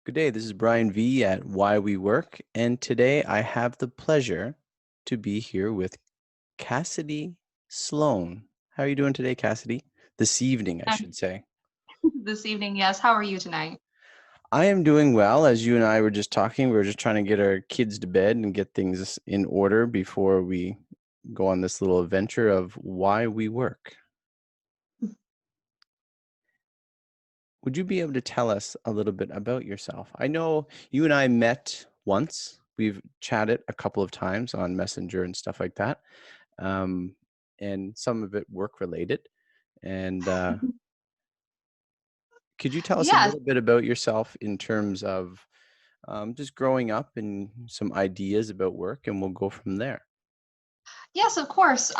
Good day. This is Brian V at Why We Work, and today I have the pleasure to be here with Cassidy Sloan. How are you doing today, Cassidy? This evening, I Um, should say. this evening, yes. How are you tonight? I am doing well. As you and I were just talking, we were just trying to get our kids to bed and get things in order before we go on this little adventure of why we work. Would you be able to tell us a little bit about yourself? I know you and I met once. We've chatted a couple of times on Messenger and stuff like that, um, and some of it work related. And could you tell us a Yes, little bit about yourself in terms of just growing up and some ideas about work, and we'll go from there. yes, of course.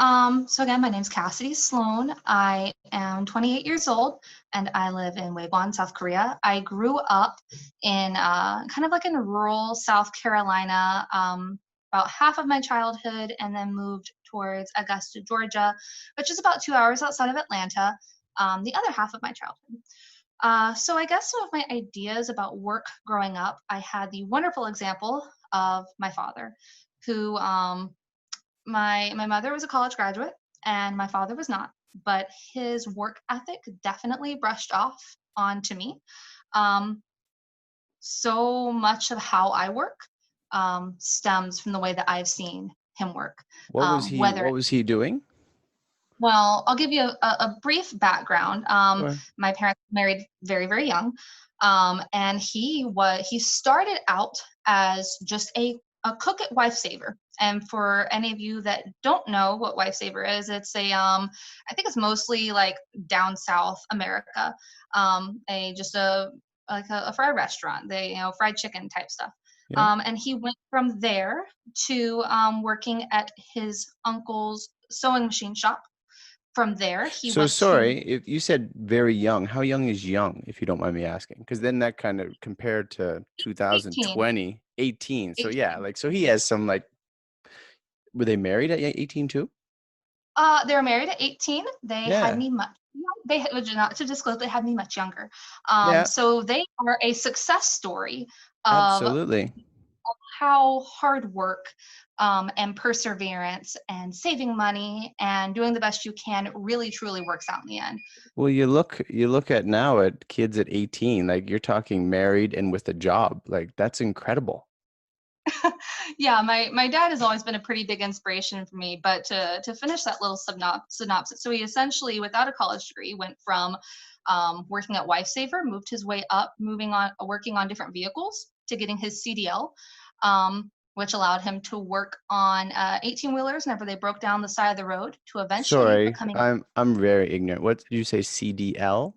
So again, my name's Cassidy Sloan. I am 28 years old and I live in Waegwan, South Korea. I grew up in kind of like in rural South Carolina, about half of my childhood, and then moved towards Augusta, Georgia, which is about 2 hours outside of Atlanta, the other half of my childhood. So I guess some of my ideas about work growing up, I had the wonderful example of my father, who my mother was a college graduate and my father was not, but his work ethic definitely brushed off onto me. Um, so much of how I work stems from the way that I've seen him work. Whether What was he doing? Well, I'll give you a brief background. Sure. My parents married very, very young, and he started out as just a cook at Wife Saver. And for any of you that don't know what Wife Saver is, it's I think it's mostly like down south America, a just a like a fried restaurant, fried chicken type stuff. Yeah. And he went from there to working at his uncle's sewing machine shop. From there, he So went to sorry, if you said very young, how young is young, if you don't mind me asking? Because then that kind of compared to 18. 2020, 18. So yeah, 18. like so he has some like were they married at 18 too? They were married at 18. They had Yeah. me much which not to disclose, they had me much younger. Yeah, So they are a success story of absolutely. how hard work, and perseverance and saving money and doing the best you can really truly works out in the end. Well, you look at now at kids at 18, like you're talking married and with a job. Like that's incredible. Yeah, my dad has always been a pretty big inspiration for me. But to finish that little synopsis, so he essentially, without a college degree, went from working at Lifesaver, moved his way up, moving on, working on different vehicles to getting his CDL, which allowed him to work on 18 wheelers whenever they broke down the side of the road, to eventually Sorry, becoming. I'm very ignorant. What did you say, CDL?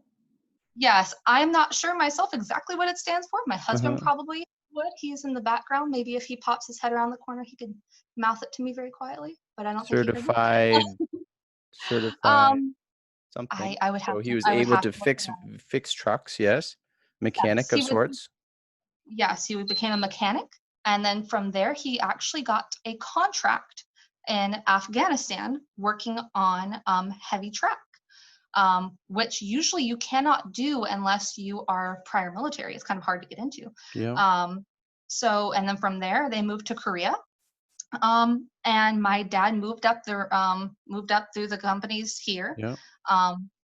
Yes, I'm not sure myself exactly what it stands for. My husband Uh-huh. probably would. He's in the background. Maybe if he pops his head around the corner, he could mouth it to me very quietly, but I don't think he heard me. Certified, certified Um, I something. I would have So to he was I would able have to to look it fix trucks, yes. Yes, Mechanic of sorts. he became a mechanic, and then from there he actually got a contract in Afghanistan working on heavy track, which usually you cannot do unless you are prior military. It's kind of hard to get into. Yeah, Um, and then from there they moved to Korea. And my dad moved up through the companies here, yeah.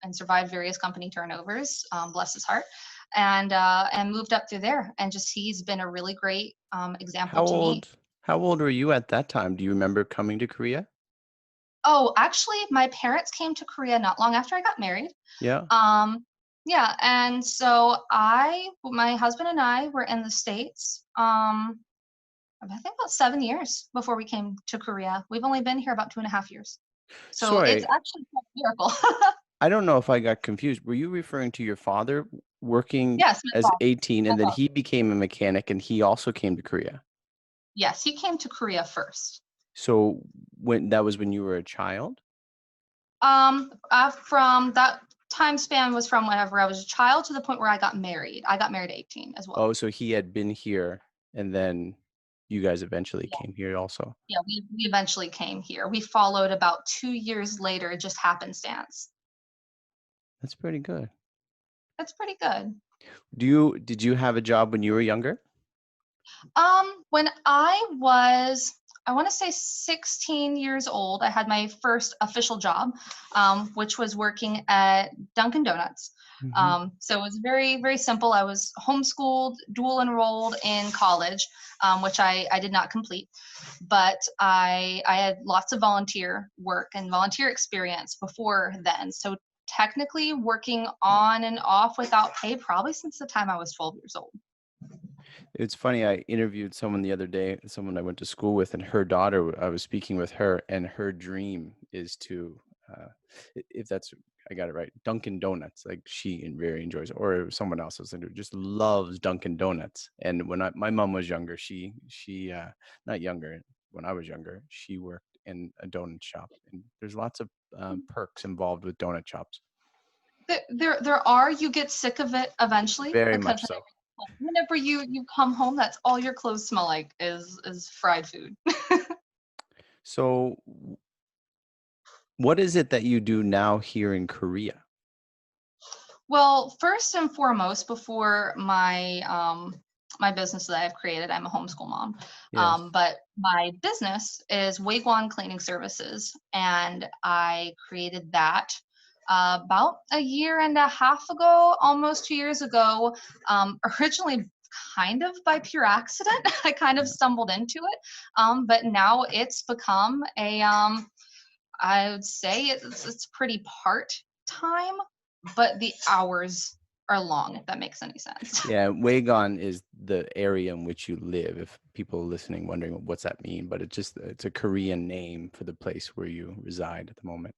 and survived various company turnovers. Bless his heart, and moved up through there. And just he's been a really great example How to me. old how old were you at that time? Do you remember coming to Korea? Oh, actually, my parents came to Korea not long after I got married. Yeah. Um, yeah, and so my husband and I were in the States. I think about 7 years before we came to Korea. We've only been here about 2.5 years. So it's Sorry, actually quite a miracle. I don't know if I got confused. Were you referring to your father working Yes, as 18 my and then father. he became a mechanic and he also came to Korea? Yes, he came to Korea first. So when that was when you were a child? From that time span was from whenever I was a child to the point where I got married. I got married at 18 as well. Oh, so he had been here and then you guys eventually Yeah, came here also. yeah, we eventually came here. We followed about 2 years later, just happenstance. That's pretty good. That's pretty good. Did you have a job when you were younger? When I was, I want to say 16 years old, I had my first official job, which was working at Dunkin' Donuts. Mhm. So it was very, very simple. I was homeschooled, dual enrolled in college, which I did not complete, but I had lots of volunteer work and volunteer experience before then. So technically working on and off without pay probably since the time I was 12 years old. It's funny, I interviewed someone the other day, someone I went to school with, and her daughter, I was speaking with her, and her dream is to, uh, if that's, I got it right, Dunkin' Donuts. Like she very enjoys, or someone else was like, just loves Dunkin' Donuts. And when my mom was younger, not younger, when I was younger, she worked in a donut shop, and there's lots of perks involved with donut shops. There are, you get sick of it eventually Very because much so. whenever you come home, that's all your clothes smell like is fried food. So, what is it that you do now here in Korea? Well, first and foremost, before my business that I've created, I'm a homeschool mom. Yes. But my business is Waegwan Cleaning Services, and I created that about a year and a half ago, almost 2 years ago. Originally, kind of by pure accident, I kind of stumbled into it, but now it's become a I would say it's pretty part time, but the hours are long, if that makes any sense. Yeah, Wagon is the area in which you live. If people listening wondering what's that mean, but it's a Korean name for the place where you reside at the moment.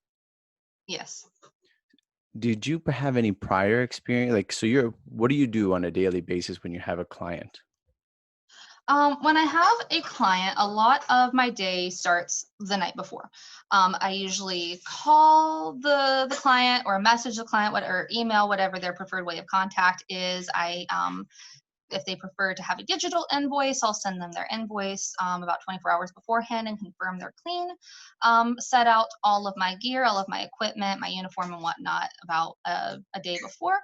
Yes. Did you have any prior experience? Like, so what do you do on a daily basis when you have a client? When I have a client, a lot of my day starts the night before. I usually call the client or message the client, or email, whatever their preferred way of contact is. If they prefer to have a digital invoice, I'll send them their invoice about 24 hours beforehand and confirm they're clean. Set out all of my gear, all of my equipment, my uniform, and whatnot about a day before.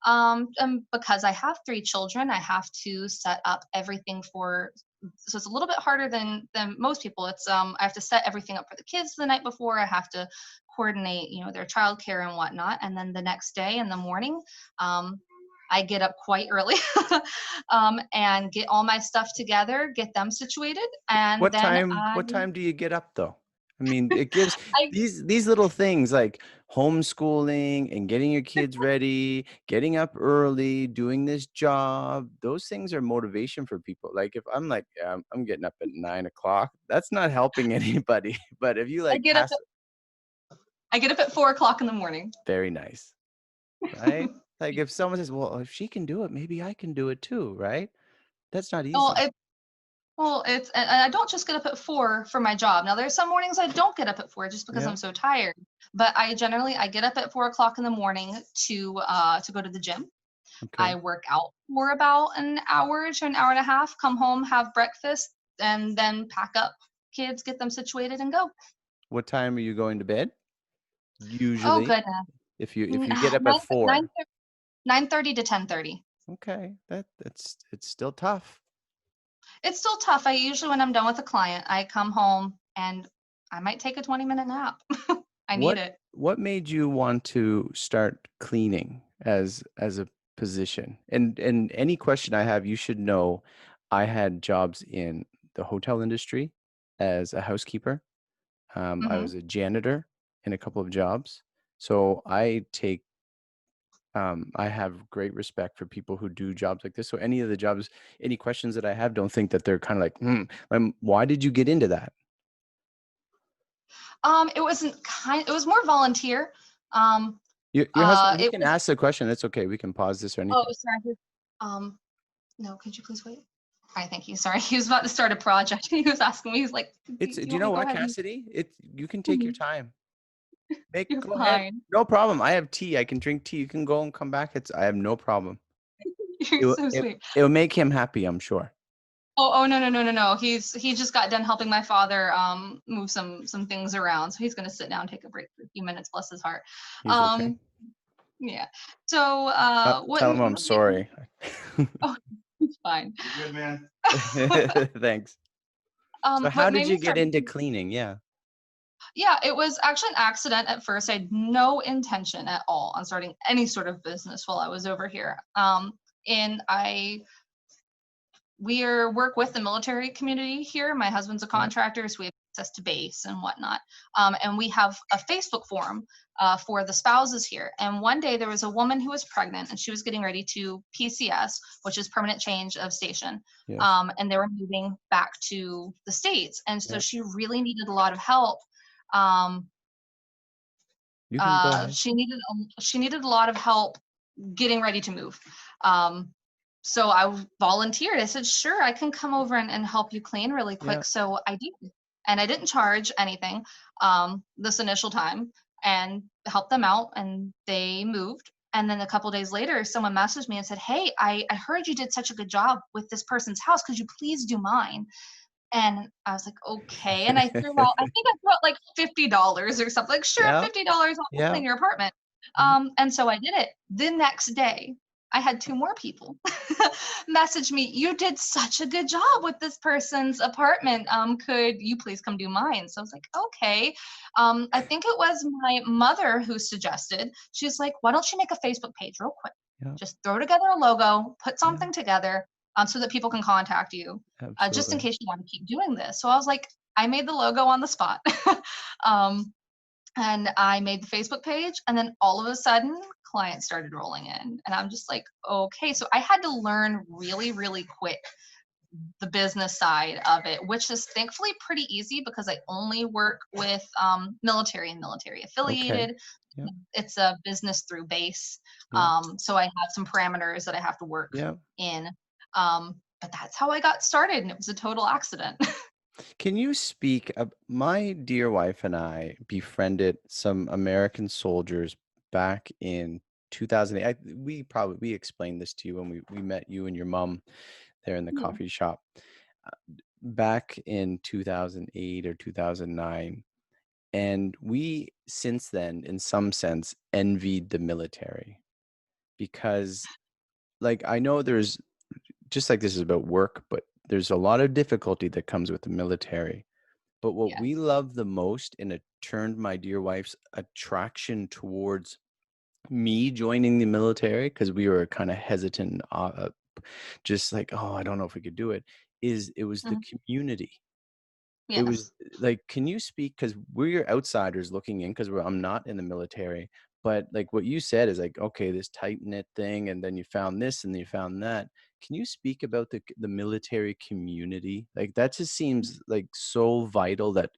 And because I have 3 children, I have to set up everything for. So it's a little bit harder than most people. It's I have to set everything up for the kids the night before. I have to coordinate, their childcare and whatnot, and then the next day in the morning. Um, I get up quite early and get all my stuff together, get them situated, and then What time do you get up though? I mean, it gives I these little things like homeschooling and getting your kids ready, getting up early, doing this job. Those things are motivation for people. Like if I'm like, yeah, I'm getting up at 9 o'clock, that's not helping anybody. But if you I like get up pass, at I get up at 4 o'clock in the morning. very nice, right? Like if someone says, well, if she can do it, maybe I can do it too, right? That's not Well, easy. it well, it's and I don't just get up at 4 for my job. Now there's some mornings I don't get up at 4 just because Yeah. I'm so tired. But I get up at 4 o'clock in the morning to go to the gym. I Okay. work out for about an hour to an hour and a half, come home, have breakfast, and then pack up kids, get them situated, and go. What time are you going to bed? Oh Usually, goodness. if you get up at 9 4. 9:30 to 10:30. Okay, that's it's still tough. It's still tough. I usually, when I'm done with a client, I come home and I might take a 20-minute nap. I need What it. what made you want to start cleaning as a position? And any question I have, you should know I had jobs in the hotel industry as a housekeeper. I Mhm. was a janitor in a couple of jobs. So I have great respect for people who do jobs like this. So any of the jobs, any questions that I have, don't think that they're kind of like, why did you get into that? It was more volunteer. Um, Your husband, he it can was ask the question. It's okay. We can pause this or Oh, anything. sorry. Um, no, could you please wait? All right, thank you. Sorry. He was about to start a project. He was asking me, he's like, It's do do you you want me know to go what, ahead and Cassidy? You can take your Mhm. time. You're Go ahead. fine. No problem. I have tea. I can drink tea. You can go and come back. I have no problem. You're so sweet. It will make him happy, I'm sure. Oh, no, no, no, no, no. He just got done helping my father move some things around. So he's gonna sit down, take a break for a few minutes, bless his heart. He's okay. Um Yeah. So, what Tell him I'm what made me sorry. oh, it's fine. You're good, man. Thanks. So how What did made me you get start into cleaning? Yeah. yeah, it was actually an accident at first. I had no intention at all on starting any sort of business while I was over here. And I we're work with the military community here. My husband's a Yeah. contractor, so we have access to base and whatnot. And we have a Facebook forum for the spouses here. And one day there was a woman who was pregnant and she was getting ready to PCS, which is permanent change of station. Yes. And they were moving back to the States. And so Yeah. she really needed a lot of help. Um, You can go ahead. she needed a lot of help getting ready to move. Um, so I volunteered. I said, sure, I can come over and help you clean really Yeah. quick. So I did. And I didn't charge anything this initial time and helped them out and they moved. And then a couple days later, someone messaged me and said, hey, I heard you did such a good job with this person's house. Could you please do mine? And I was like, okay. And I think I threw out like $50 or something. Like, sure, Yeah. $50, I'll Yeah. clean your apartment. Yeah. And so I did it. The next day, I had two more people message me, you did such a good job with this person's apartment. Could you please come do mine? So I was like, okay. I think it was my mother who suggested, she's like, why don't you make a Facebook page real quick? Yeah. Just throw together a logo, put Yeah. something together so that people can contact you just in Absolutely. case you want to keep doing this. So I was like, I made the logo on the spot. um, and I made the Facebook page, and then all of a sudden, clients started rolling in. And I'm just like, okay. So I had to learn really, really quick the business side of it, which is thankfully pretty easy because I only work with military and military Okay. affiliated. Yeah. It's a business through base. Yeah. So I have some parameters that I have to work Yeah. in. But that's how I got started, and it was a total accident. Can you speak of my dear wife and I befriended some American soldiers back in 2008. We explained this to you when we met you and your mom there in the Yeah. coffee shop back in 2008 or 2009. And we since then, in some sense, envied the military because like I know there's just like this is about work, but there's a lot of difficulty that comes with the military. But what we Yes. love the most, and it turned my dear wife's attraction towards me joining the military, because we were kind of hesitant, just like, oh, I don't know if we could do it, is it was the Mhm. community. It was Yes. like, can you speak? Because we're outsiders looking in, because I'm not in the military. But like what you said is like, okay, this tight knit thing, and then you found this, and then you found that. Can you speak about the military community? Like that just seems like so vital that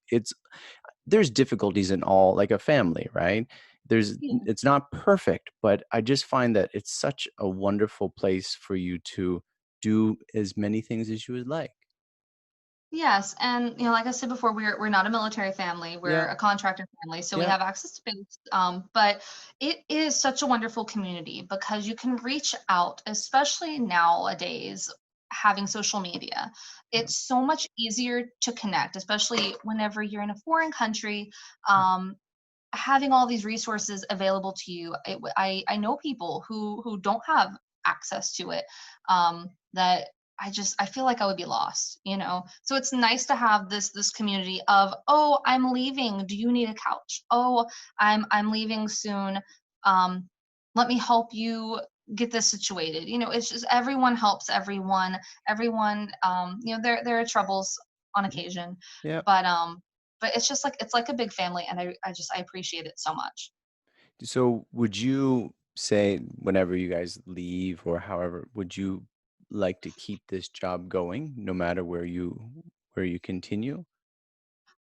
there's difficulties in all like a family, right? Yeah. It's not perfect, but I just find that it's such a wonderful place for you to do as many things as you would like. Yes, and like I said before, we're not a military family. We're Yeah, a contractor family, so we yeah, have access to base. But it is such a wonderful community because you can reach out, especially nowadays, having social media. yeah, It's so much easier to connect, especially whenever you're in a foreign country. yeah, Having all these resources available to you, I know people who don't have access to it, that I feel like I would be lost, so it's nice to have this community of, oh, I'm leaving, do you need a couch? Oh, I'm leaving soon, um let me help you get this situated. It's just everyone helps everyone. There are troubles on yeah, occasion, yeah. but it's like a big family, and I appreciate it so much. So would you say whenever you guys leave or however, would you like to keep this job going no matter where you continue?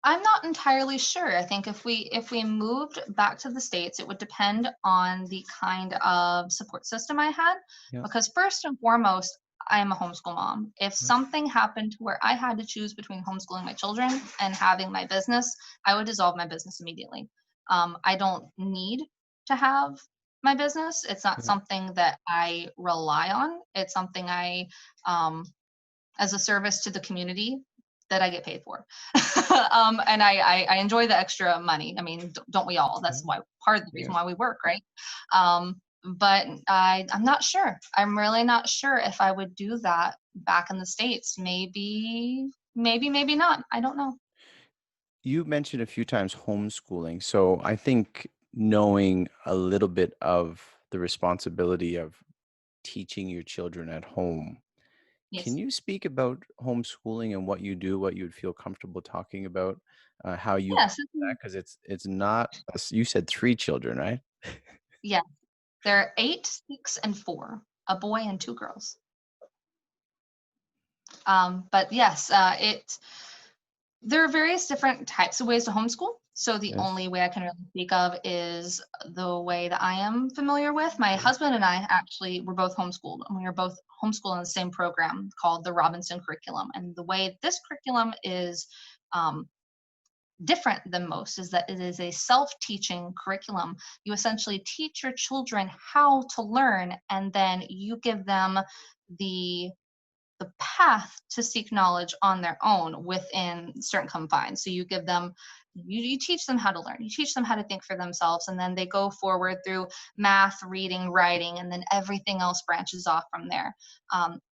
I'm not entirely sure. I think if we moved back to the States, it would depend on the kind of support system I had. Yeah, Because first and foremost, I am a homeschool mom. If yeah, something happened to where I had to choose between homeschooling my children and having my business, I would dissolve my business immediately. I don't need to have my business. It's not yeah, something that I rely on. It's something um, as a service to the community that I get paid for. And I enjoy the extra money. I mean, don't we all? That's yeah, why part of the yeah, reason why we work, right? but I'm not sure. I'm really not sure if I would do that back in the States. Maybe not. I don't know. You mentioned a few times homeschooling. So I think knowing a little bit of the responsibility of teaching your children at home. Can Yes. you speak about homeschooling and what you do, what you'd feel comfortable talking about, how you Yes. that? Because it's not you said 3 children, right? Yeah. They're 8, 6, and 4. A boy and 2 girls. But yes, there are various different types of ways to homeschool. So the Yes. only way I can really speak of is the way that I am familiar with. My Okay. husband and I actually were both homeschooled, and we were both homeschooled in the same program called the Robinson curriculum. And the way this curriculum is um, different than most is that it is a self-teaching curriculum. You essentially teach your children how to learn, and then you give them the path to seek knowledge on their own within certain confines. So you teach them how to learn, you teach them how to think for themselves, and then they go forward through math, reading, writing, and then everything else branches off from there.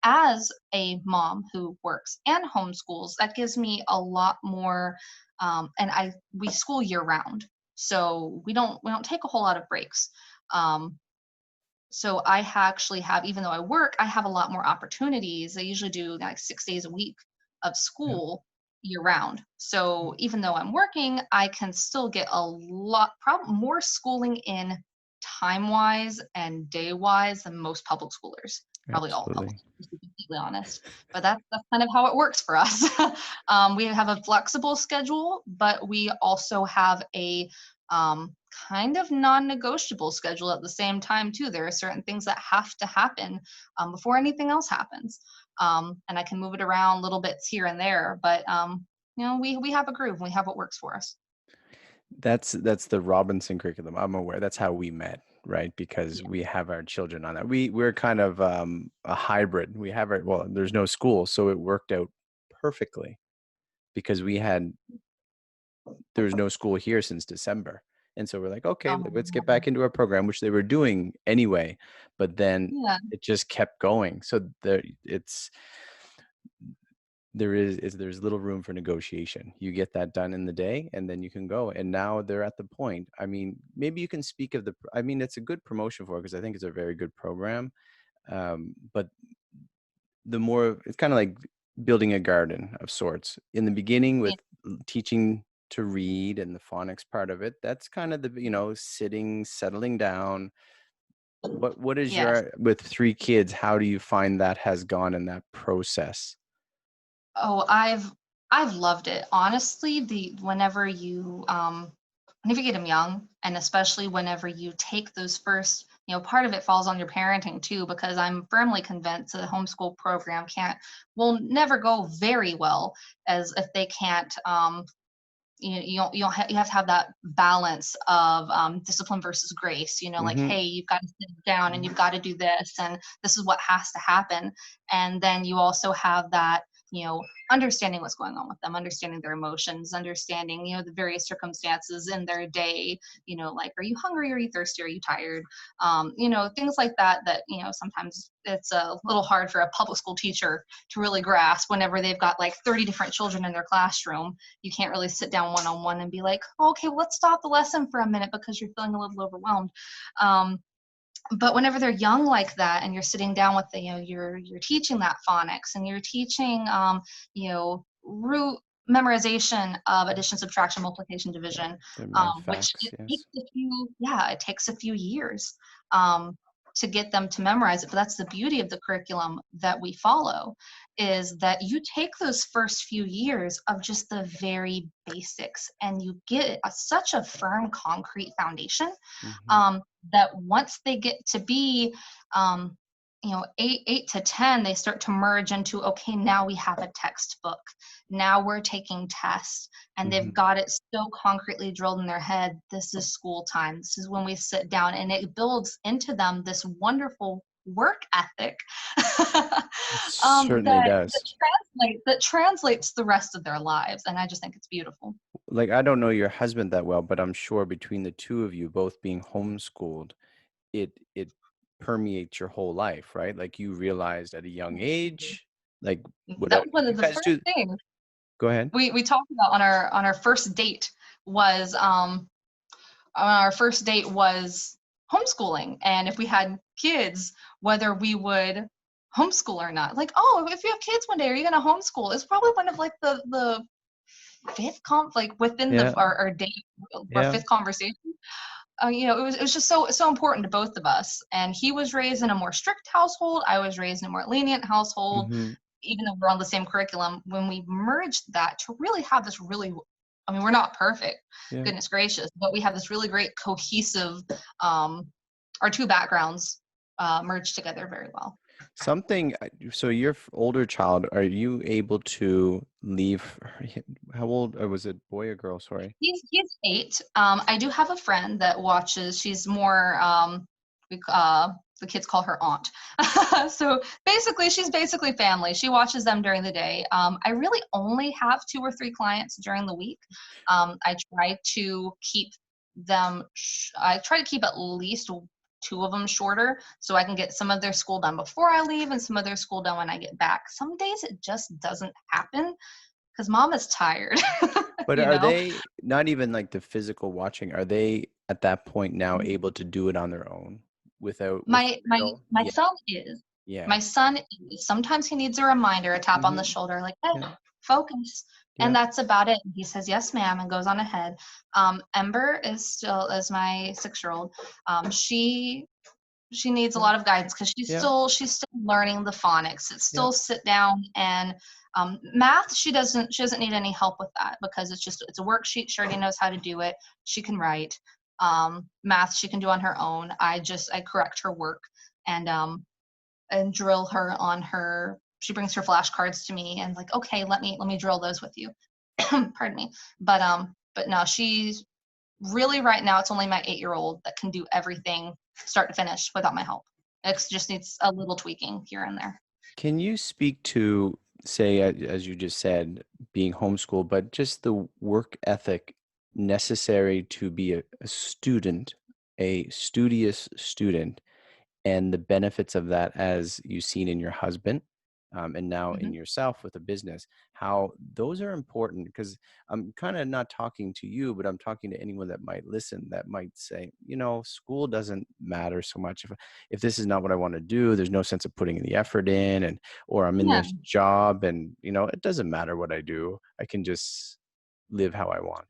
As a mom who works and homeschools, that gives me a lot more, and I we school year round, so we don't take a whole lot of breaks. Um, so actually have, even though I work, I have a lot more opportunities. I usually do like 6 days a week of Yeah. school year round. So even though I'm working, I can still get a lot, probably more schooling in time wise and day wise than most public schoolers. Probably all public Absolutely. schools, to be completely honest. But that's kind of how it works for us. We have a flexible schedule, but we also have a kind of non-negotiable schedule at the same time too. There are certain things that have to happen before anything else happens, and I can move it around little bits here and there. But we have a groove. We have what works for us. That's the Robinson curriculum. I'm aware. That's how we met, right? Because Yeah. we have our children on that. We're kind of a hybrid. We have our well, there's no school, so it worked out perfectly because there was no school here since December. And so we're like, okay, let's get back into our program, which they were doing anyway. But then Yeah. it just kept going. So there's little room for negotiation. You get that done in the day, and then you can go. And now they're at the point. I mean, maybe you can speak of I mean, it's a good promotion for it because I think it's a very good program. But the more it's kind of like building a garden of sorts in the beginning Yeah. with teaching to read and the phonics part of it. That's kind of the sitting, settling down. What is Yes. your with 3 kids, how do you find that has gone in that process? Oh, I've loved it. Honestly, the whenever you get them young, and especially whenever you take those first, part of it falls on your parenting too, because I'm firmly convinced the homeschool program can't will never go very well as if they can't you have to have that balance of discipline versus grace, like, Mhm. hey, you've got to sit down and you've got to do this and this is what has to happen. And then you also have that, understanding what's going on with them, understanding their emotions, understanding, the various circumstances in their day, like, are you hungry, are you thirsty, are you tired, things like that, sometimes it's a little hard for a public school teacher to really grasp whenever they've got like 30 different children in their classroom. You can't really sit down one on one and be like, oh, okay, well, let's stop the lesson for a minute because you're feeling a little overwhelmed. Um, but whenever they're young like that, and you're sitting down with the, you're teaching that phonics, and you're teaching, root memorization of addition, subtraction, multiplication, Yeah. division, The math which facts, yes. it takes a few years um, to get them to memorize it. But that's the beauty of the curriculum that we follow, is that you take those first few years of just the very basics, and you get such a firm, concrete foundation, Mhm. um, that once they get to be, um, 8 to 10, they start to merge into, okay, now we have a textbook, now we're taking tests, and they've Mhm. got it so concretely drilled in their head. This is school time, this is when we sit down, and it builds into them this wonderful work ethic It certainly that does. translates the rest of their lives, and I just think it's beautiful. Like, I don't know your husband that well, but I'm sure between the 2 of you both being homeschooled, it permeate your whole life, right? Like you realized at a young age, like what That was one did of you the guys first do? things Go ahead. we talked about on our first date was our first date was homeschooling, and if we had kids, whether we would homeschool or not. Like, oh, if you have kids one day, are you going to homeschool? It's probably one of like the fifth like within Yeah, our date, our yeah. fifth conversation. It was just so important to both of us. And he was raised in a more strict household. I was raised in a more lenient household. Hmm. Even though we're on the same curriculum, when we merged that to really have this really, I mean, we're not perfect, Yeah. goodness gracious, but we have this really great cohesive, our two backgrounds merged together very well. Something, so your older child, are you able to leave, how old, or was it boy or girl? Sorry. He's 8. I do have a friend that watches. She's more the kids call her aunt. So basically, she's basically family. She watches them during the day. I really only have 2 or 3 clients during the week. I try to keep I try to keep at least 2 of them shorter so I can get some of their school done before I leave and some of their school done when I get back. Some days it just doesn't happen because mom is tired. But you are know they not even like the physical watching? Are they at that point now Mhm. able to do it on their own without with My you my know? my Yeah, son is. yeah. My son is. Sometimes he needs a reminder, a tap on the Hmm. shoulder, like, "Hey, Yeah, focus." And yeah, that's about it. He says, "Yes, ma'am," and goes on ahead. Ember is my 6-year-old. She needs a yeah, lot of guidance because yeah, she's still learning the phonics. It's yeah. still sit down and math. She doesn't need any help with that because it's a worksheet. She already knows how to do it. She can write. Math she can do on her own. I correct her work and drill her on her. She brings her flashcards to me and like, okay, let me drill those with you. Pardon me. But no, she's really right now. It's only my 8-year-old that can do everything start to finish without my help. It just needs a little tweaking here and there. Can you speak to, say, as you just said, being homeschooled, but just the work ethic necessary to be a student, a studious student, and the benefits of that as you've seen in your husband, and now in Mhm. yourself with a business, how those are important? Because I'm kind of not talking to you, but I'm talking to anyone that might listen, that might say, school doesn't matter so much. If this is not what I want to do, there's no sense of putting the effort in, and or I'm in Yeah. this job, and it doesn't matter what I do. I can just live how I want.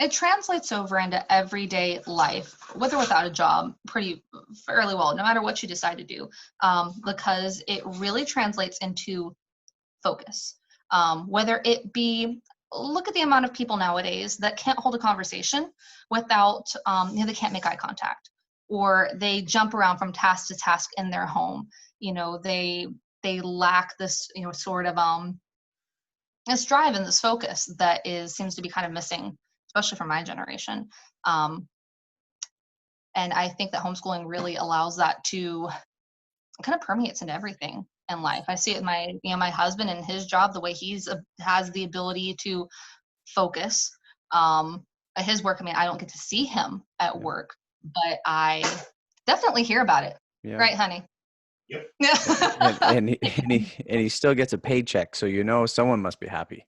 It translates over into everyday life, with or without a job, pretty fairly well, no matter what you decide to do, because it really translates into focus. Whether it be, look at the amount of people nowadays that can't hold a conversation without, they can't make eye contact, or they jump around from task to task in their home. They lack this, sort of this drive and this focus that is seems to be kind of missing, especially for my generation. Um, and I think that homeschooling really allows that to kind of permeates into everything in life. I see it in my husband and his job, the way has the ability to focus. At his work, I mean, I don't get to see him at Yeah, work, but I definitely hear about it. yeah. Right, honey? Yep. And Yeah. and he, and he still gets a paycheck, so someone must be happy.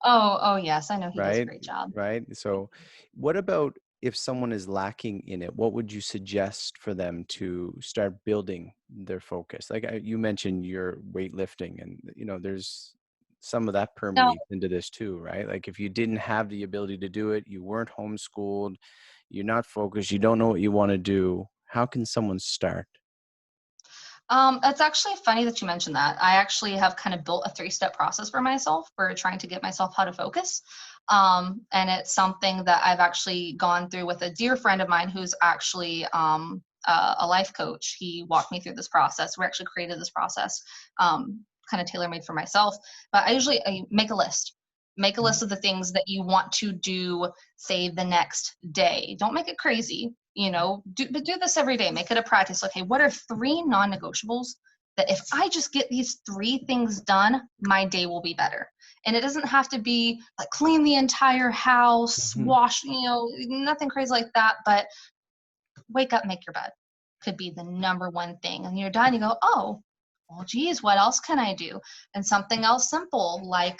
Oh, yes. I know he does a Right, great job. right. So, what about if someone is lacking in it? What would you suggest for them to start building their focus? Like you mentioned, your weightlifting, and there's some of that Now, permeates into this too, right? Like if you didn't have the ability to do it, you weren't homeschooled, you're not focused, you don't know what you want to do. How can someone start? it's actually funny that you mentioned that. I actually have kind of built a 3-step process for myself for trying to get myself how to focus. And it's something that I've actually gone through with a dear friend of mine who's actually a life coach. He walked me through this process. We actually created this process, kind of tailor made for myself. But I make a list. Make a Mhm. list of the things that you want to do, say, the next day. Don't make it crazy, but do this every day. Make it a practice. Okay, what are 3 non-negotiables that if I just get these 3 things done, my day will be better? And it doesn't have to be like clean the entire house, Mhm. wash, nothing crazy like that, but wake up, make your bed. could be the number one thing. And you're done, you go, oh, well, geez, what else can I do? And something else simple like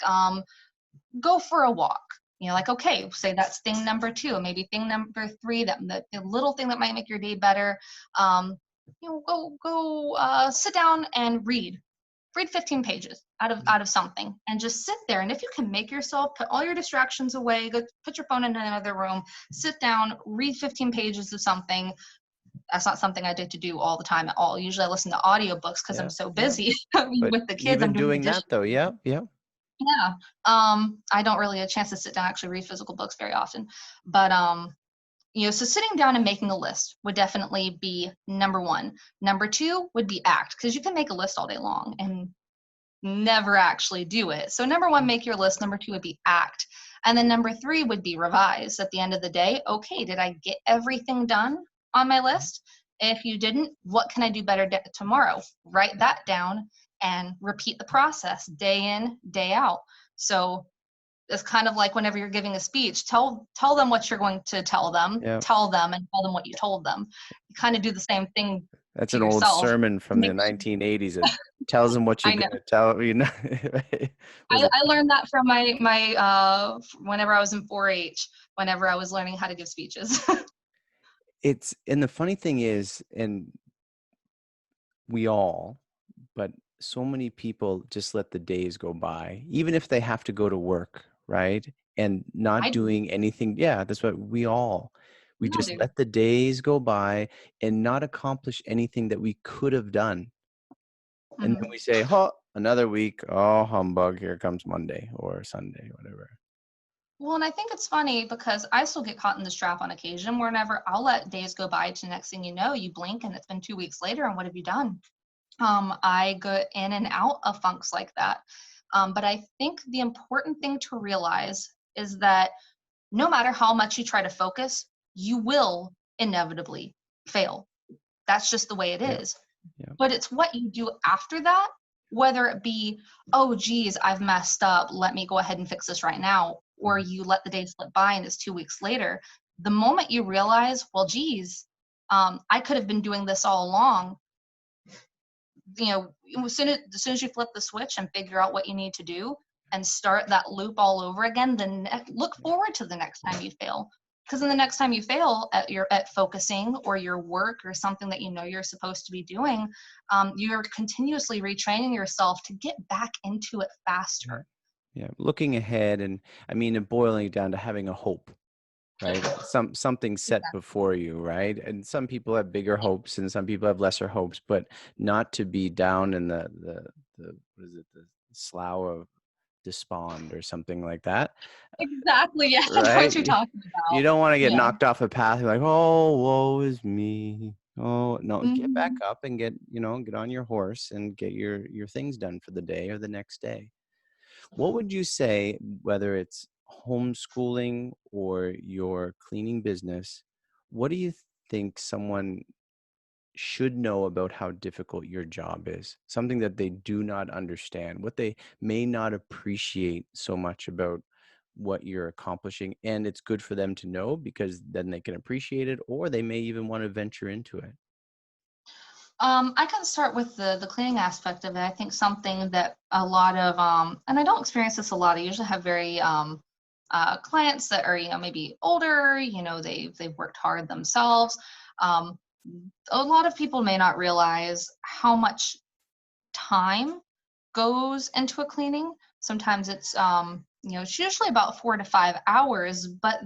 go for a walk. Like, okay, say that's thing number two, maybe thing number three, that the little thing that might make your day better. Um, go sit down and read 15 pages out of something, and just sit there. And if you can make yourself put all your distractions away, go put your phone in another room, sit down, read 15 pages of something. That's not something I did to do all the time at all. Usually I listen to audiobooks because I'm Yeah, so yeah. busy But with the kids. I'm even doing the doing dishes. that though, yeah, yeah. Yeah. I don't really get a chance to sit down and actually read physical books very often. But so sitting down and making a list would definitely be number one. Number two would be act, because you can make a list all day long and never actually do it. So number one, Mm. make your list. Number two would be act. And then number three would be revise at the end of the day. Okay, did I get everything done on my list? If you didn't, what can I do better tomorrow? Write that down and repeat the process day in, day out. So it's kind of like whenever you're giving a speech, tell them what you're going to Yeah. tell them, and tell them what you told them. You kind of do the same thing That's to an old yourself. sermon from the Make sure, 1980s. It tells them what you're I know. gonna tell, right? Was it? I learned that from my whenever I was in 4-H, whenever I was learning how to give speeches. It's and the funny thing is, and we all, but so many people just let the days go by, even if they have to go to work, right? And not I do. doing anything. Yeah, that's what we We all just do. let the days go by and not accomplish anything that we could have done. And then Hmm. we say, "Oh, another week. Oh, humbug. Here comes Monday or Sunday, whatever." Well, and I think it's funny because I still get caught in this trap on occasion. Whenever I'll let days go by to the next thing you know, you blink and it's been 2 weeks later, and what have you done? I go in and out of funks like that. But I think the important thing to realize is that no matter how much you try to focus, you will inevitably fail. That's just the way it Yeah, is. yeah. But it's what you do after that, whether it be, oh, geez, I've messed up. Let me go ahead and fix this right now. Or Mhm. you let the day slip by and it's 2 weeks later. The moment you realize, well, geez, I could have been doing this all along, as soon as you flip the switch and figure out what you need to do and start that loop all over again, then look forward to the next time you fail. Because then the next time you fail at focusing or your work or something that you know you're supposed to be doing, you're continuously retraining yourself to get back into it Yeah. faster. Yeah. Looking ahead and I mean, and boiling it down to having a hope, right? Something set Exactly. before you, right? And some people have bigger hopes and some people have lesser hopes, but not to be down in the what is it, the slough of despond or something like that, Exactly. Yeah, I know what right? you're talking You about. don't want to get Yeah. knocked off a path. You're like, oh, woe is me. Oh no, get back Hmm. up and get on your horse and get your things done for the day or the next day. What would you say, whether it's homeschooling or your cleaning business, what do you think someone should know about how difficult your job is? Something that they do not understand, what they may not appreciate so much about what you're accomplishing. And it's good for them to know because then they can appreciate it, or they may even want to venture into it. I can start with the cleaning aspect of it. I think something that a lot of and I don't experience this a lot. I usually have very clients that are maybe older. They've worked hard themselves. Um, a lot of people may not realize how much time goes into a cleaning. Sometimes it's usually about 4 to 5 hours, but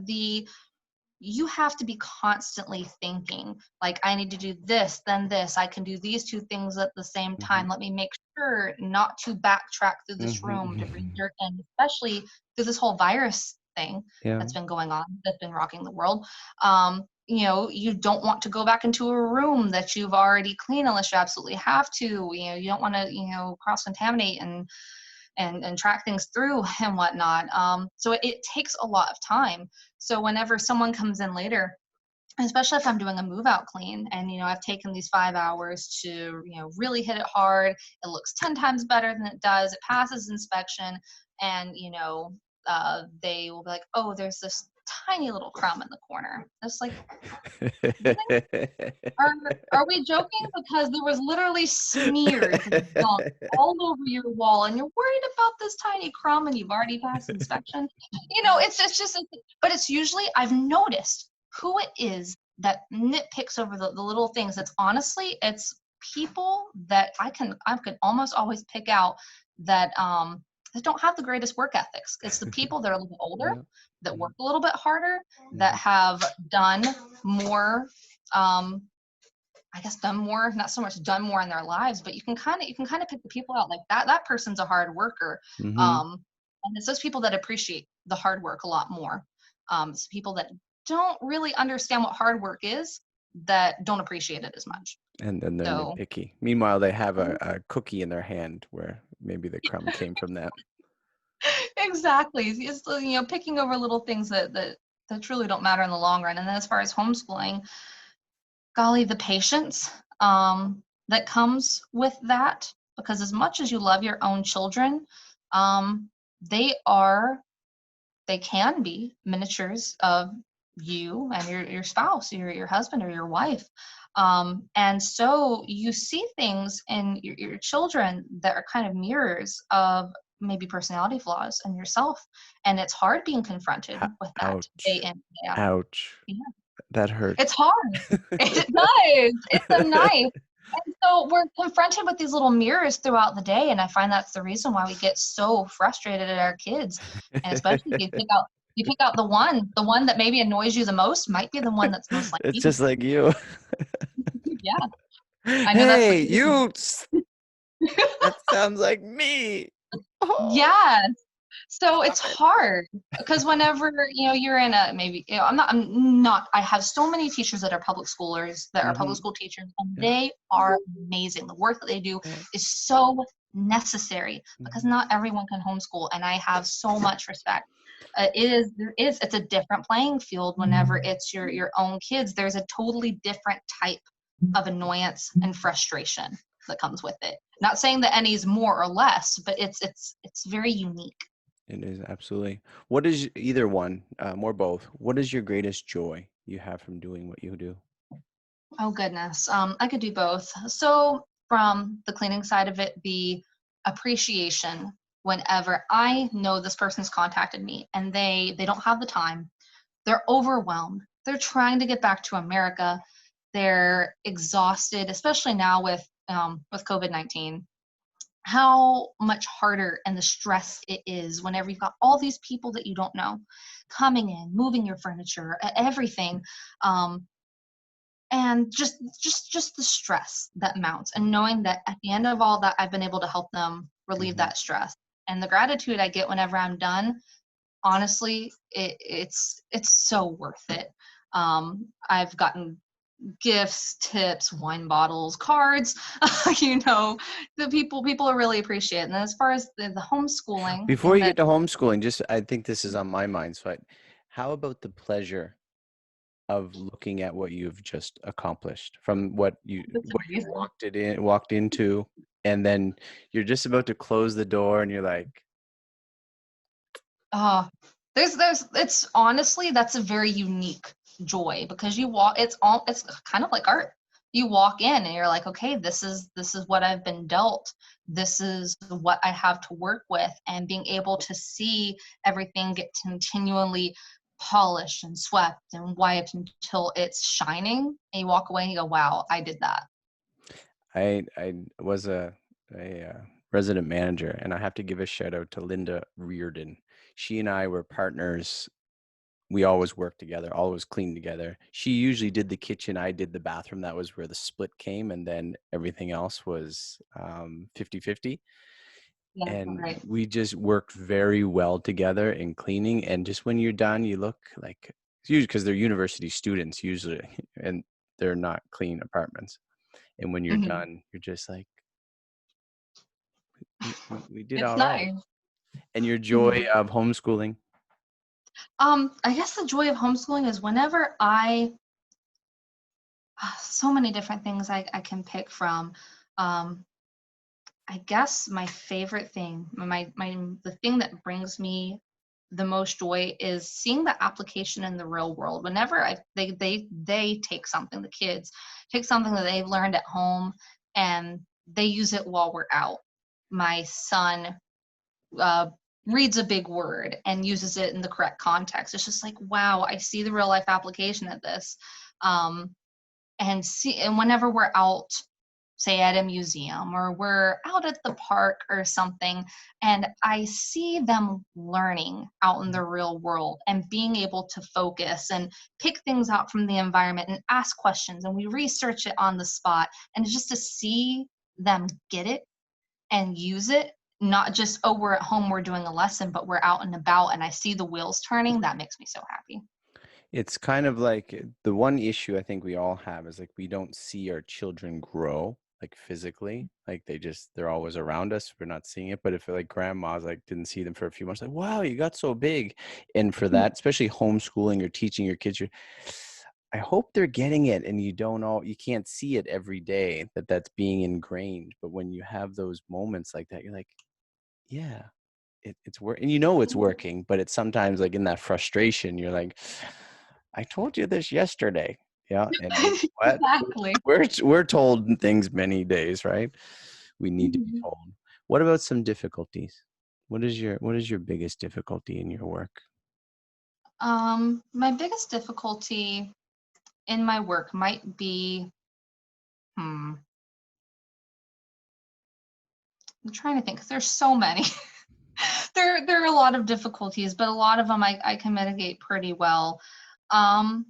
you have to be constantly thinking, like, I need to do this, then this, I can do these two things at the same Hmm. time. Let me make sure not to backtrack through this room to bring Hmm. dirt in, especially through this whole virus thing Yeah. that's been going on, that's been rocking the world. You don't want to go back into a room that you've already cleaned unless you absolutely have to. You don't want to, cross contaminate and track things through and whatnot. So it takes a lot of time. So whenever someone comes in later, especially if I'm doing a move out clean and I've taken these 5 hours to really hit it hard, it looks 10 times better than it does, it passes inspection, and they will be like, oh, there's this tiny little crumb in the corner. It's like, really? Are are we joking? Because there was literally smears of gunk all over your wall, and you're worried about this tiny crumb, and you've already passed inspection. It's just, but it's usually I've noticed who it is that nitpicks over the little things. It's people that I could almost always pick out that don't have the greatest work ethics. It's the people that are a little bit older, Yeah. that work Mhm, a little bit harder, that mhm, have done more um I guess done more, not so much done more in their lives, but you can kind of pick the people out like that person's a hard worker. mhm. And it's those people that appreciate the hard work a lot more. It's people that don't really understand what hard work is that don't appreciate it as much. And then they're So nitpicky. Meanwhile, they have a cookie in their hand where maybe the crumb came from that. exactly. It's picking over little things that truly don't matter in the long run. And then as far as homeschooling, golly, the patience that comes with that, because as much as you love your own children, um, they are, they can be miniatures of you and your spouse, your husband or your wife. And so you see things in your children that are kind of mirrors of maybe personality flaws in yourself. And it's hard being confronted Ho with that day ouch. in, day out. Ouch. Yeah. That hurts. It's hard. It does. It's a knife. And so we're confronted with these little mirrors throughout the day, and I find that's the reason why we get so frustrated at our kids. And especially if you pick out the one that maybe annoys you the most might be the one that's most like It's you. just like you. Yeah, I know that's for "Hey, you. you that sounds like me." Oh, Yes. So it's stop it. hard because whenever you're in a maybe I'm not I have so many teachers that are public schoolers that are public Mhm. school teachers, and Yeah, they are amazing. The work that they do yeah. is so necessary because Mhm, not everyone can homeschool, and I have so much respect. It's a different playing field whenever it's your own kids. There's a totally different type of annoyance and frustration that comes with it. Not saying that any is more or less, but it's very unique. it is, absolutely. What is either one, or both, what is your greatest joy you have from doing what you do? Oh goodness. I could do both. So from the cleaning side of it, the appreciation whenever I know this person's contacted me and they don't have the time, they're overwhelmed. They're trying to get back to America. They're exhausted, especially now with COVID-19. How much harder and the stress it is whenever you've got all these people that you don't know coming in, moving your furniture, everything. Um, and just the stress that mounts, and knowing that at the end of all that I've been able to help them relieve Mhm. that stress, and the gratitude I get whenever I'm done, honestly, it's so worth it. I've gotten gifts, tips, wine bottles, cards. you know the people are really appreciate it. And as far as the homeschooling Before in you that, get to homeschooling, just I think this is on my mind, so how about the pleasure of looking at what you've just accomplished from it's what you amazing. walked into, and then you're just about to close the door and you're like, Uh, there's it's honestly that's a very unique joy because it's kind of like art. You walk in and you're like, okay, this is what I've been dealt. This is what I have to work with, and being able to see everything get continually polished and swept and wiped until it's shining, and you walk away and you go, wow, I did that. I was a resident manager, and I have to give a shout out to Linda Reardon. She and I were partners. We always worked together, always cleaned together. She usually did the kitchen, I did the bathroom. That was where the split came, and then everything else was 50-50. Yeah, And right. we just worked very well together in cleaning. And just when you're done, you look like, usually because they're university students usually, and they're not clean apartments. And when you're Mhm. done, you're just like, we did It's all right. nice. And your joy Mhm. of homeschooling. I guess the joy of homeschooling is whenever so many different things I can pick from. Um, I guess my favorite thing, the thing that brings me the most joy is seeing the application in the real world. Whenever they take something, the kids take something that they've learned at home and they use it while we're out. My son uh, reads a big word and uses it in the correct context. It's just like, wow, I see the real life application of this. Um, and whenever we're out, say at a museum or we're out at the park or something, and I see them learning out in the real world and being able to focus and pick things out from the environment and ask questions, and we research it on the spot, and just to see them get it and use it, not just, oh, we're at home, we're doing a lesson, but we're out and about and I see the wheels turning, that makes me so happy. It's kind of like the one issue I think we all have is like we don't see our children grow like physically. Like they're always around us. We're not seeing it. But if like grandma's like didn't see them for a few months, like, wow, you got so big. And for that, especially homeschooling or teaching your kids, I hope they're getting it and you can't see it every day that that's being ingrained. But when you have those moments like that, you're like, yeah, it's working, and it's working, but it's sometimes like in that frustration, you're like, I told you this yesterday. Yeah, and you know what? Exactly. We're told things many days, right? We need to be Mhm. told. What about some difficulties? What is your biggest difficulty in your work? My biggest difficulty in my work might be, hmm, I'm trying to think because there's so many. There are a lot of difficulties, but a lot of them I can mitigate pretty well. Um,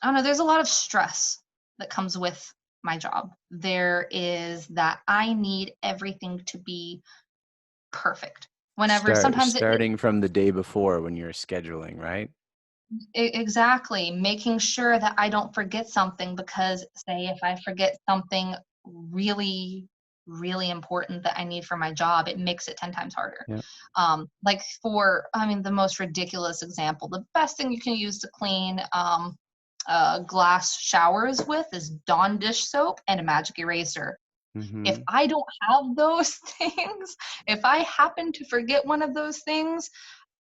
I don't know, there's a lot of stress that comes with my job. There is that I need everything to be perfect. Whenever sometimes Starting from the day before when you're scheduling, right? exactly, making sure that I don't forget something because, say, if I forget something really, really important that I need for my job, it makes it 10 times harder. Yeah. Like I mean, the most ridiculous example, the best thing you can use to clean glass showers with is Dawn dish soap and a magic eraser. If Mm-hmm. I don't have those things, if I happen to forget one of those things,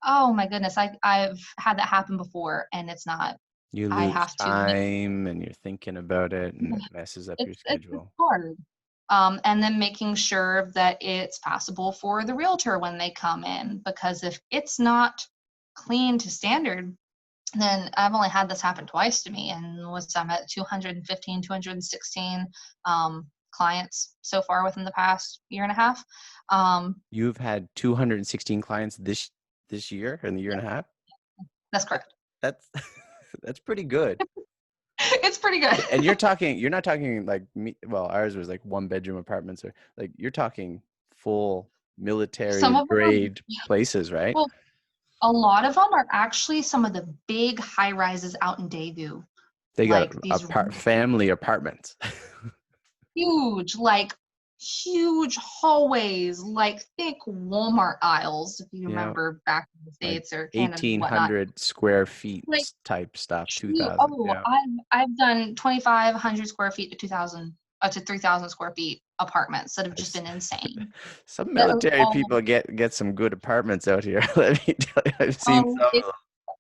oh my goodness, I've had that happen before, and it's not. You I lose have to make time and you're thinking about it and it messes up your it's schedule. hard. And then making sure that it's passable for the realtor when they come in, because if it's not clean to standard, then I've only had this happen twice to me, and I'm at 215, 216 clients so far within the past year and a half. You've had 216 clients this year and the year and a half? That's correct. That's that's pretty good. It's pretty good. And you're not talking like me, well, ours was like one bedroom apartments or like you're talking full Some military of them are, grade places, right? well, a lot of them are actually some of the big high rises out in Daegu, They got like these family apartments. huge, like huge hallways, like thick Walmart aisles, if you Yeah, remember back in the like States or Canada and whatnot. 1,800 square feet Like, type stuff, 2,000. Yeah. I've done 2,500 square feet to 2,000 to 3,000 square feet apartments that have just I've been insane. Some That are military all, people get some good apartments out here. Let me tell you, I've seen oh, some of it's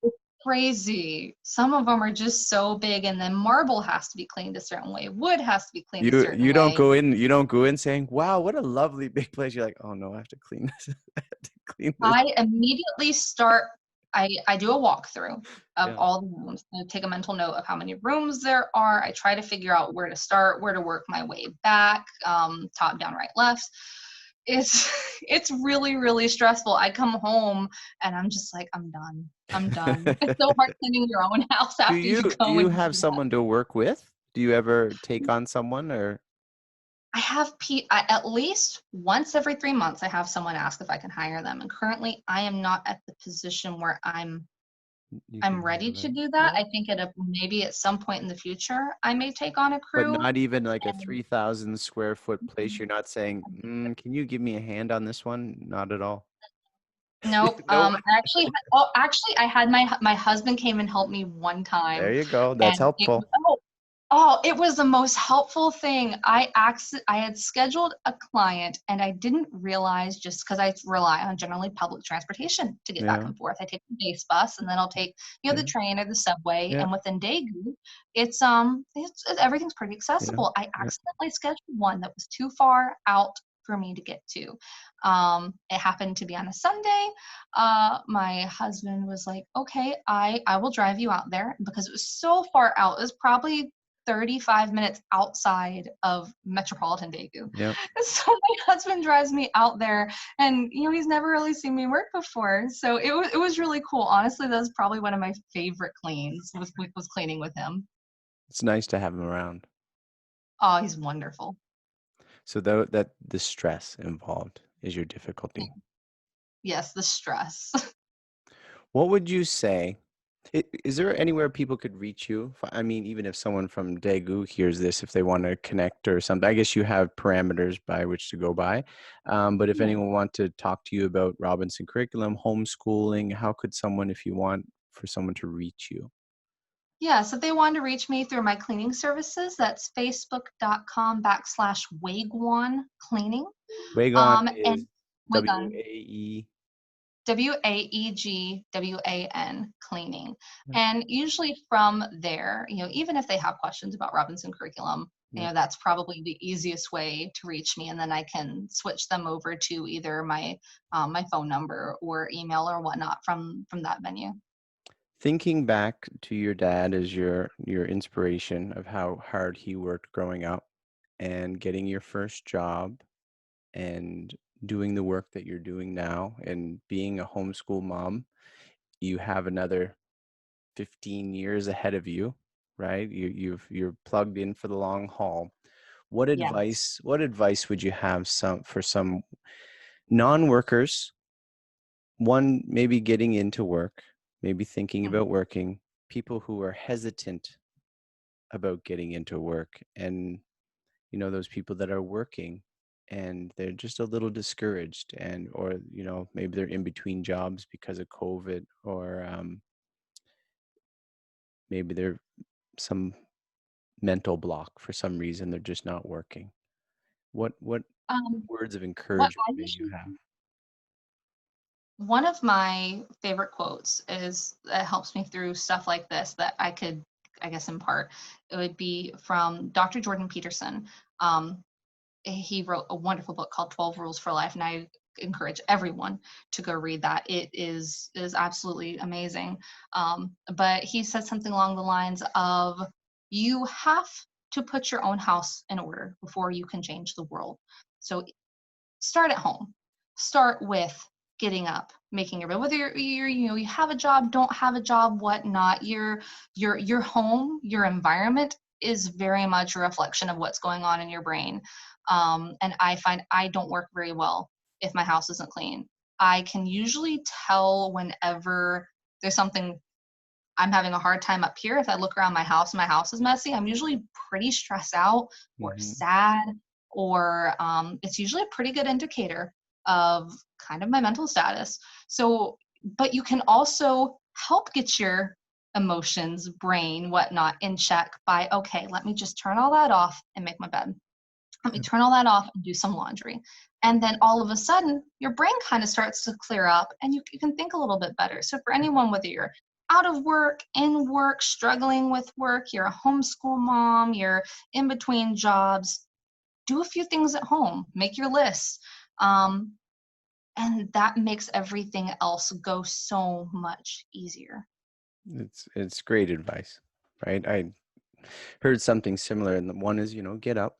them. crazy. Some of them are just so big, and then marble has to be cleaned a certain way. Wood has to be cleaned a certain way. You don't go in saying, "Wow, what a lovely big place." You're like, "Oh no, I have to clean this. I have to clean this." I immediately start. I do a walkthrough of Yeah. all the rooms. I take a mental note of how many rooms there are. I try to figure out where to start, where to work my way back, top, down, right, left. It's it's really, really stressful. I come home and I'm just like, I'm done. I'm done. It's so hard cleaning your own house after you Do go you and have do that. someone to work with? Do you ever take on someone or At least once every 3 months, I have someone ask if I can hire them. And currently, I am not at the position where you can I'm ready handle to it? do that. Yeah. I think maybe at some point in the future, I may take on a But crew. not even like a And 3,000 square foot place. You're not saying, "Can you give me a hand on this one?" Not at all. nope. No one. Actually, I had my husband came and helped me one There time, you go. That's and it was helpful. Oh, it was the most helpful thing. I had scheduled a client and I didn't realize just because I rely on generally public transportation to get back Yeah, and forth. I take the base bus and then I'll take, the yeah, train or the subway. yeah, And within Daegu, everything's pretty yeah, accessible. I yeah, accidentally scheduled one that was too far out for me to get to. It happened to be on a Sunday. My husband was like, okay, I will drive you out there because it was so far out. It was probably 35 minutes outside of metropolitan Daegu. yeah. So my husband drives me out there and he's never really seen me work before. So it was really cool. Honestly, that was probably one of my favorite cleans was cleaning with him. It's nice to have him around. Oh, he's wonderful. So that the stress involved is your difficulty. Yes, the stress. What would you say? Is there anywhere people could reach you? I mean, even if someone from Daegu hears this, if they want to connect or something, I guess you have parameters by which to go by. But if Yeah. anyone want to talk to you about Robinson curriculum, homeschooling, how could someone, if you want for someone to reach you? Yeah, so if they want to reach me through my cleaning services, that's facebook.com/Waegwan cleaning. Wagon And is Waegwan, WAE. Waegwan cleaning. Yep, And usually from there, even if they have questions about Robinson curriculum, yep. that's probably the easiest way to reach me. And then I can switch them over to either my phone number or email or whatnot from that venue. Thinking back to your dad as your inspiration of how hard he worked growing up and getting your first job and doing the work that you're doing now and being a homeschool mom, you have another 15 years ahead of you, right? You're plugged in for the long haul. Yes. What advice would you have for some non-workers, one maybe getting into work, maybe thinking about working, people who are hesitant about getting into work, and those people that are working and they're just a little discouraged, and or maybe they're in between jobs because of COVID, or maybe they're some mental block for some reason, they're just not working. What words of What encouragement I may you usually have? One of my favorite quotes is that helps me through stuff like this that I could, I guess, impart. It would be from Dr. Jordan Peterson. Um, he wrote a wonderful book called 12 Rules for Life, and I encourage everyone to go read that. It is absolutely amazing. But he said something along the lines of, "You have to put your own house in order before you can change the world." So start at home. Start with getting up, making your bed. Whether you have a job, don't have a job, whatnot. Your home, your environment is very much a reflection of what's going on in your brain. And I find I don't work very well if my house isn't clean. I can usually tell whenever there's something I'm having a hard time up here. If I look around my house and my house is messy, I'm usually pretty stressed out or Hmm. sad, or it's usually a pretty good indicator of kind of my mental status. So, but you can also help get your emotions, brain, whatnot in check by, okay, let me just turn all that off and make my bed. Let me turn all that off and do some laundry. And then all of a sudden, your brain kind of starts to clear up and you can think a little bit better. So, for anyone, whether you're out of work, in work, struggling with work, you're a homeschool mom, you're in between jobs, do a few things at home, make your list. Um, and that makes everything else go so much easier. It's great advice, right? I heard something similar, and the one is, get up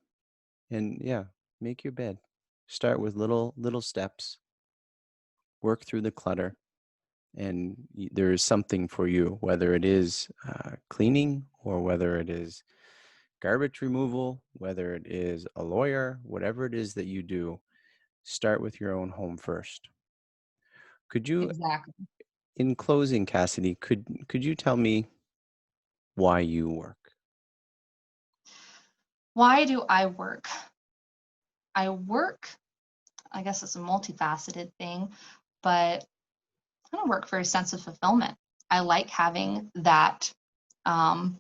and yeah, make your bed. Start with little steps, work through the clutter, and there is something for you, whether it is cleaning or whether it is garbage removal, whether it is a lawyer, whatever it is that you do, start with your own home first. Could you, Exactly. in closing, Cassidy, could you tell me why you work? Why do I work? I work, I guess it's a multifaceted thing, but I don't work for a sense of fulfillment. I like having that um,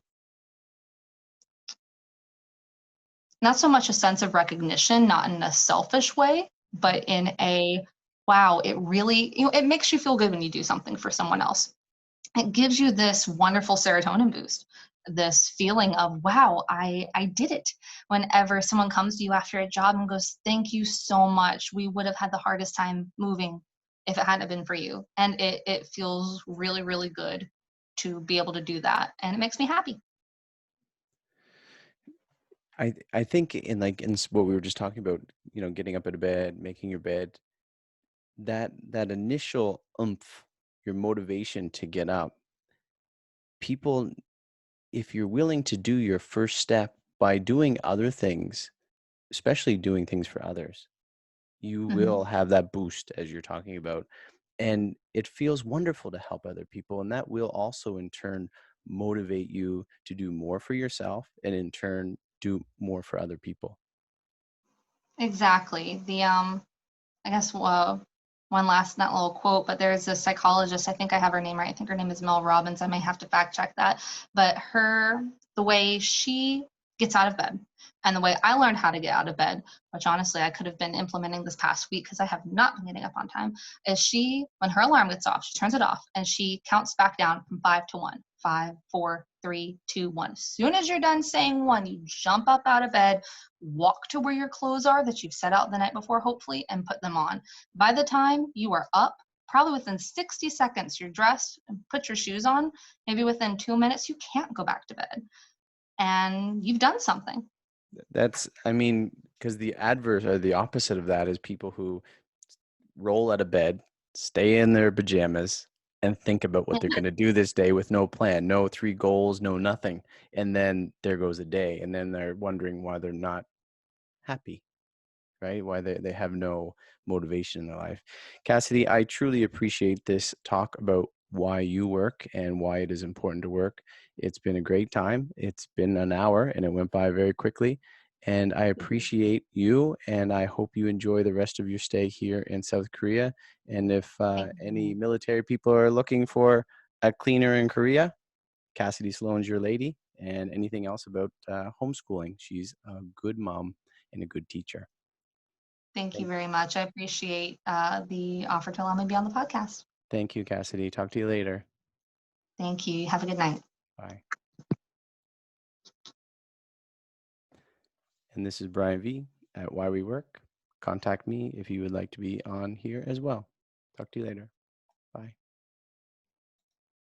not so much a sense of recognition, not in a selfish way, but in a wow, it really, it makes you feel good when you do something for someone else. It gives you this wonderful serotonin boost, this feeling of wow, I did it. Whenever someone comes to you after a job and goes, thank you so much, we would have had the hardest time moving if it hadn't been for you. And it feels really, really good to be able to do that, and it makes me happy. I think in like what we were just talking about, getting up out of bed, making your bed, that initial oomph, your motivation to get up, people, if you're willing to do your first step by doing other things, especially doing things for others, you Mhm. will have that boost as you're talking about. And it feels wonderful to help other people. And that will also, in turn, motivate you to do more for yourself and, in turn, do more for other people. Exactly. I guess one last not little quote, but there's a psychologist. I think I have her name right. I think her name is Mel Robbins. I may have to fact check that. But the way she gets out of bed and the way I learned how to get out of bed, which honestly I could have been implementing this past week because I have not been getting up on time, is when her alarm gets off, she turns it off and she counts back down from 5 to 1. 5, 4, 3, 2, 1. As soon as you're done saying one, you jump up out of bed, walk to where your clothes are that you've set out the night before, hopefully, and put them on. By the time you are up, probably within 60 seconds, you're dressed and put your shoes on. Maybe within 2 minutes, you can't go back to bed. And you've done something. That's, I mean, because the adverse or the opposite of that is people who roll out of bed, stay in their pajamas, and think about what they're going to do this day with no plan, no three goals, no nothing. And then there goes a day. And then they're wondering why they're not happy, right? Why they have no motivation in their life. Cassidy, I truly appreciate this talk about why you work and why it is important to work. It's been a great time. It's been an hour and it went by very quickly. And I appreciate you, and I hope you enjoy the rest of your stay here in South Korea. And if Thank any you. military people are looking for a cleaner in Korea, Cassidy Sloan's your lady. And anything else about homeschooling, she's a good mom and a good teacher. Thank you Thank, very much. I appreciate the offer to allow me to be on the podcast. thank you, Cassidy. Talk to you later. Thank you. Have a good night. Bye. And this is Brian V at Why We Work. Contact me if you would like to be on here as well. Talk to you later.